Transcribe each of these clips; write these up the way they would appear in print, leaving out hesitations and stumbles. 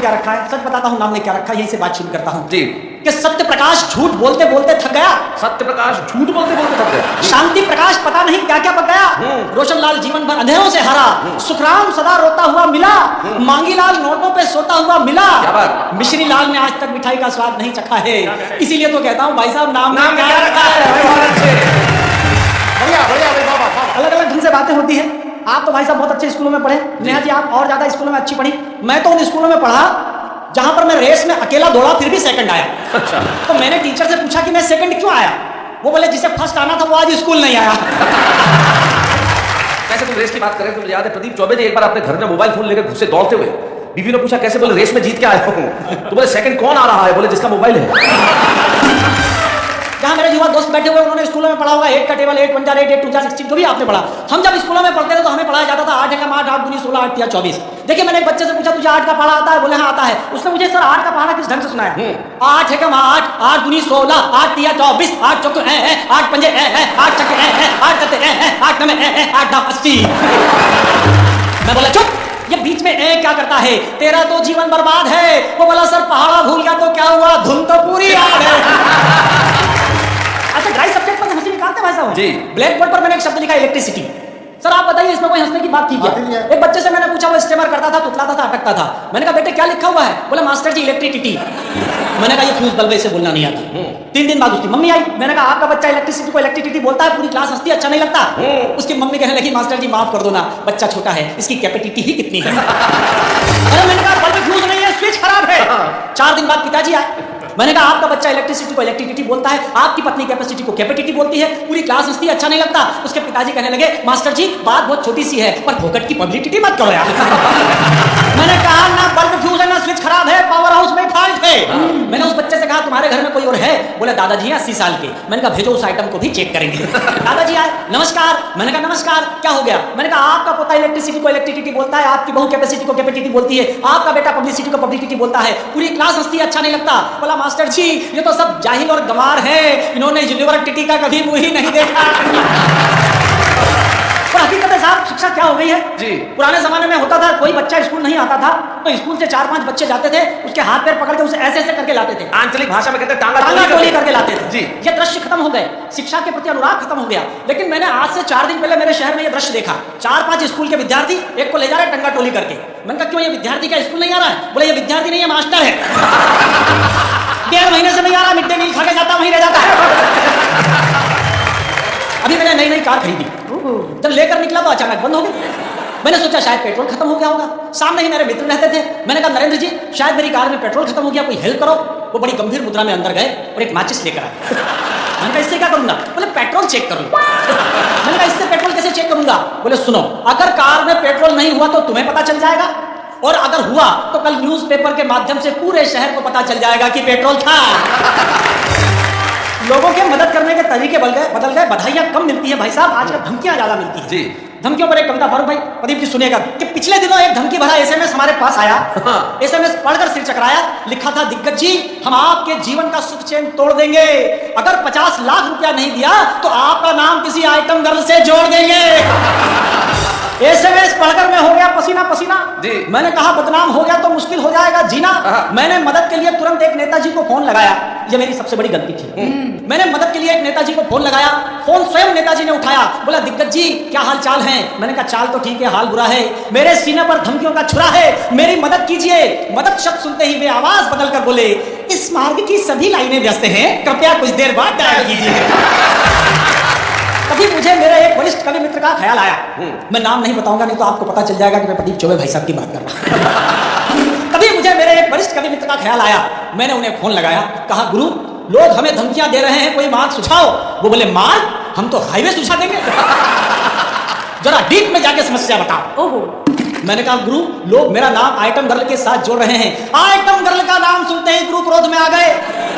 क्या रखा है? सच बताता हूँ, नाम ने क्या रखा है, यही से बात शुरू करता हूँ जी। कि सत्य प्रकाश झूठ बोलते बोलते थक गया। सत्य प्रकाश झूठ बोलते बोलते थक गया। शांति प्रकाश पता नहीं क्या क्या पक गया। रोशन लाल जीवन भर अंधेरों से हारा। सुखराम सदा रोता हुआ मिला। मांगी लाल नोटों पे सोता हुआ मिला। क्या बात? मिश्री लाल ने आज तक मिठाई का स्वाद नहीं चखा है। इसीलिए तो कहता हूँ भाई साहब, नाम क्या रखा है? बढ़िया बढ़िया बाबा। अलग अलग ढंग से बातें होती है। आप तो भाई साहब बहुत अच्छे स्कूलों में पढ़े, नेहा जी आप और ज्यादा स्कूलों में अच्छी पढ़ी। मैं तो उन स्कूलों में पढ़ा जहां पर मैं रेस में अकेला दौड़ा फिर भी सेकंड आया। अच्छा। तो मैंने टीचर से पूछा कि मैं सेकंड क्यों आया? वो बोले जिसे फर्स्ट आना था वो आज स्कूल नहीं आया। कैसे तुम रेस की बात करें तो मुझे याद है प्रदीप चौबे जी एक बार अपने घर में मोबाइल फोन लेकर घुसे दौड़ते हुए। बीवी ने पूछा कैसे? बोले रेस में जीत के आया हूँ। तो बोले सेकंड कौन आ रहा है? बोले जिसका मोबाइल है। जहां मेरे युवा दोस्त बैठे हुए उन्होंने स्कूलों में पढ़ा होगा 8 का टेबल 8 1 8 8 2 16 जो भी आपने पढ़ा। हम जब स्कूलों में पढ़ते थे तो हमें पढ़ाया जाता था 8 एकम 8 8 दूनी 16 8 तिया 24। देखिए मैंने एक बच्चे से पूछा तुझे 8 का पढ़ा आता है? बोले हाँ आता है। उसने मुझे सर 8 का पढ़ा किस ढंग से सुनाया? 8 एकम 8 8 दूनी 16 8 तिया 24 8 चौके 8 पंजे 8 चक्के 8 तते 8 नमे 8 9 80। मैं बोला चुप, ये बीच में क्या करता है? तेरा तो जीवन बर्बाद है। वो बोला सर पहाड़ा भूल गया तो क्या हुआ, धुन तो पूरी याद है। अच्छा ड्राई सब्जेक्ट पर हंसी निकालते भाई साहब जी। ब्लैक बोर्ड पर मैंने एक शब्द लिखा इलेक्ट्रिसिटी। सर आप बताइए इसमें कोई हंसने की बात थी क्या? एक बच्चे से मैंने पूछा, वो स्टेमर करता था, तुतलाता था, अटकता था। मैंने कहा बेटे क्या लिखा हुआ है? बोला मास्टर जी इलेक्ट्रिसिटी। मैंने कहा ये फ्यूज बल्ब से बोलना नहीं आता। 3 दिन बाद उसकी मम्मी आई। मैंने कहा आपका बच्चा इलेक्ट्रिसिटी को इलेक्ट्रिसिटी बोलता है, पूरी क्लास हंसती, अच्छा नहीं लगता? उसकी मम्मी कहने लगी मास्टर जी माफ कर दो ना, बच्चा छोटा है, इसकी कैपेसिटी ही कितनी है। अरे मैंने कहा बल्ब फ्यूज नहीं है, स्विच खराब है। 4 दिन बाद पिताजी आए। मैंने कहा आपका बच्चा इलेक्ट्रिसिटी को इलेक्ट्रिसिटी बोलता है, आपकी पत्नी कैपेसिटी को कैपेसिटी बोलती है, पूरी क्लास हंसती, अच्छा नहीं लगता? उसके पिताजी कहने लगे मास्टर जी बात बहुत छोटी सी है, पर फोकट की पब्लिसिटी मत करो यार। मैंने कहा ना बल्ब फ्यूज है ना स्विच खराब है, पावर हाउस में फॉल्ट है। मैंने उस बच्चे से कहा तुम्हारे घर में कोई और है? बोले दादाजी 80 साल के। मैंने कहा भेजो उस आइटम को भी चेक करेंगे। दादाजी आए, नमस्कार। मैंने कहा नमस्कार, क्या हो गया? मैंने कहा आपका पोता इलेक्ट्रिसिटी को इलेक्ट्रिसिटी बोलता है, आपकी बहू कैपेसिटी को कैपेसिटी बोलती है, आपका बेटा पब्लिसिटी को पब्लिसिटी बोलता है, पूरी क्लास हंसती, अच्छा नहीं लगता? बोला मास्टर जी ये तो सब जाहिल और गंवार है, इन्होंने यूनिवर्सिटी का कभी मुंह ही नहीं देखा। और हकीकत है साहब शिक्षा क्या हो गई है जी। पुराने जमाने में होता था कोई बच्चा स्कूल नहीं आता था तो स्कूल से 4-5 बच्चे जाते थे, उसके हाथ पैर पकड़ के उसे ऐसे ऐसे करके लाते थे। आंचलिक भाषा में कहते हैं टांगा टोली करके लाते थे। जी। ये दृश्य खत्म हो गए, शिक्षा के प्रति अनुराग खत्म हो गया। लेकिन मैंने आज से 4 दिन पहले मेरे शहर में ये दृश्य देखा। 4-5 स्कूल के विद्यार्थी एक को ले जा रहे टंगा टोली करके। मैंने कहा क्यों, ये विद्यार्थी का स्कूल नहीं आ रहा है? बोले ये विद्यार्थी नहीं है, मास्टर है। 1.5 महीने से नहीं आ रहा, मिड डे मील खा के जाता, वहीं रह जाता है। अभी मैंने नई कार खरीदी, जब लेकर निकला तो अचानक बंद हो गई। मैंने सोचा शायद पेट्रोल खत्म हो गया होगा। सामने ही मेरे मित्र रहते थे। मैंने कहा नरेंद्र जी शायद मेरी कार में पेट्रोल खत्म हो गया, कोई हेल्प करो। वो बड़ी गंभीर मुद्रा में अंदर गए और एक माचिस लेकर आए। मैंने कहा इससे क्या करूंगा? बोले पेट्रोल चेक करूंगा। मैंने कहा इससे पेट्रोल कैसे चेक करूंगा? बोले सुनो, अगर कार में पेट्रोल नहीं हुआ तो तुम्हें पता चल जाएगा, और अगर हुआ तो कल न्यूज़पेपर के माध्यम से पूरे शहर को पता चल जाएगा कि पेट्रोल था। लोगों के मदद करने के तरीके बदल गए। बधाइयां कम मिलती है भाई साहब, आजकल धमकियां ज्यादा मिलती है। जी। धमकियों पर एक कविता फारूक भाई प्रदीप जी सुनेगा कि पिछले दिनों एक धमकी भरा एसएमएस हमारे पास आया। एसएमएस पढ़कर सिर चकराया। लिखा था दिग्गज जी हम आपके जीवन का सुख चैन तोड़ देंगे, अगर 50 लाख रुपया नहीं दिया तो आपका नाम किसी आइटम गर्ल से जोड़ देंगे। एसएमएस पढ़कर मैं हो गया पसीना पसीना। मैंने कहा बदनाम हो गया तो मुश्किल हो जाएगा जीना। मैंने मदद के लिए तुरंत एक नेताजी को फोन लगाया। ये मेरी सबसे बड़ी गलती थी। मैंने मदद के लिए एक नेताजी को फोन लगाया। फोन स्वयं नेताजी ने उठाया। बोला दिग्गज जी क्या हाल चाल है? मैंने कहा चाल तो ठीक है, हाल बुरा है। मेरे सीने पर धमकियों का छुरा है, मेरी मदद कीजिए। मदद शब्द सुनते ही वे आवाज बदल कर बोले इस मार्ग की सभी लाइनें व्यस्त हैं, कृपया कुछ देर बाद डायल कीजिए। तभी मुझे मेरे एक वरिष्ठ कवि मित्र का ख्याल आया। मैं नाम नहीं बताऊंगा, नहीं तो आपको पता चल जाएगा कि मैं प्रदीप चौबे भाई साहब की बात कर रहा हूं। तभी मुझे मेरे एक वरिष्ठ कवि मित्र का ख्याल आया। मैंने उन्हें फोन लगाया, कहा गुरु लोग हमें धमकियां दे रहे हैं, कोई मार्ग सुझाओ। वो बोले मार्ग? हम तो हाईवे सुझा देंगे। जरा डीप में जाके समस्या बताओ। ओहो। मैंने कहा गुरु लोग मेरा नाम आइटम गर्ल के साथ जोड़ रहे हैं। आइटम गर्ल का नाम सुनते ही गुरु क्रोध में आ गए।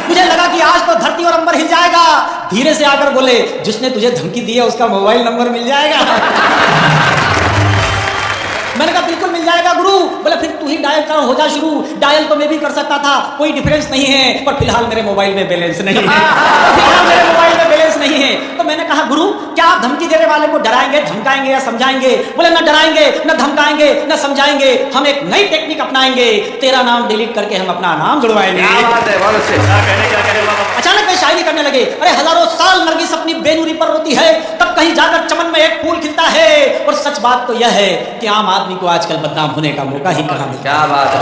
मुझे लगा कि आज तो धरती और अंबर हिल जाएगा। धीरे से आकर बोले जिसने तुझे धमकी दी है उसका मोबाइल नंबर मिल जाएगा। मैंने कहा बिल्कुल मिल जाएगा गुरु। बोले फिर तू ही डायल कर, हो जा शुरू। डायल तो मैं भी कर सकता था, कोई डिफरेंस नहीं है, पर फिलहाल मेरे मोबाइल में बैलेंस नहीं है। फिलहाल मेरे मोबाइल में बैलेंस नहीं नहीं है। तो मैंने कहा गुरु क्या आप धमकी देने वाले को डराएंगे, धमकाएंगे या समझाएंगे? बोले न डराएंगे, न धमकाएंगे, न समझाएंगे, हम एक नई टेक्निक अपनाएंगे, तेरा नाम डिलीट करके हम अपना नाम जुड़वाएंगे। क्या बात है, बहुत अच्छे। अचानक वे शायरी करने लगे, अरे हजारों साल नरगिस अपनी बेनूरी पर रोती है, तब कहीं जाकर चमन में एक फूल खिलता है। और सच बात तो यह है कि आम आदमी को आजकल बदनाम होने का मौका ही कहां मिलता है। क्या बात है।